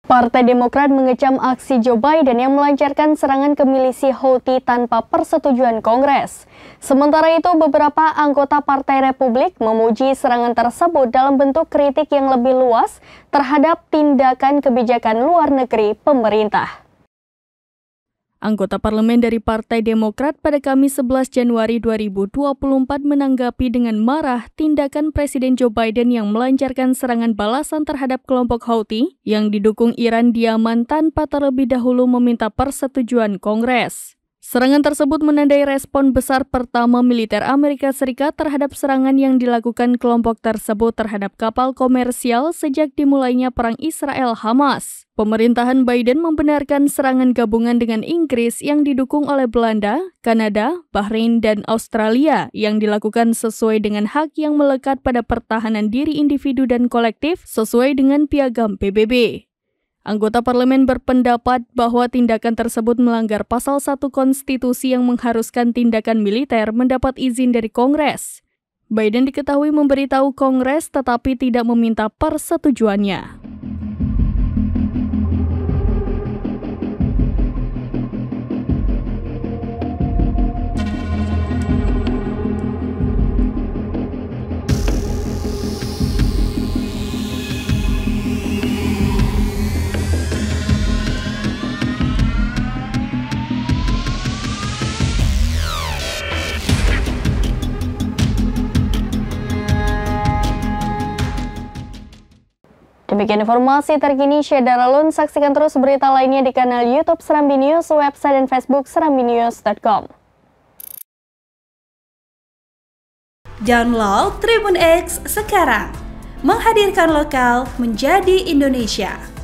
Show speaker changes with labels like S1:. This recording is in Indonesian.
S1: Partai Demokrat mengecam aksi Joe Biden yang melancarkan serangan ke milisi Houthi tanpa persetujuan Kongres. Sementara itu, beberapa anggota Partai Republik memuji serangan tersebut dalam bentuk kritik yang lebih luas terhadap tindakan kebijakan luar negeri pemerintah. Anggota parlemen dari Partai Demokrat pada Kamis 11 Januari 2024 menanggapi dengan marah tindakan Presiden Joe Biden yang melancarkan serangan balasan terhadap kelompok Houthi yang didukung Iran di Yaman tanpa terlebih dahulu meminta persetujuan Kongres. Serangan tersebut menandai respon besar pertama militer Amerika Serikat terhadap serangan yang dilakukan kelompok tersebut terhadap kapal komersial sejak dimulainya perang Israel-Hamas. Pemerintahan Biden membenarkan serangan gabungan dengan Inggris yang didukung oleh Belanda, Kanada, Bahrain, dan Australia yang dilakukan sesuai dengan hak yang melekat pada pertahanan diri individu dan kolektif sesuai dengan piagam PBB. Anggota parlemen berpendapat bahwa tindakan tersebut melanggar pasal 1 konstitusi yang mengharuskan tindakan militer mendapat izin dari Kongres. Biden diketahui memberitahu Kongres tetapi tidak meminta persetujuannya. Demikian informasi terkini Syeda Ralun. Saksikan terus berita lainnya di kanal YouTube Serambi News, website dan Facebook serambinews.com.
S2: Download Tribun X sekarang, menghadirkan lokal menjadi Indonesia.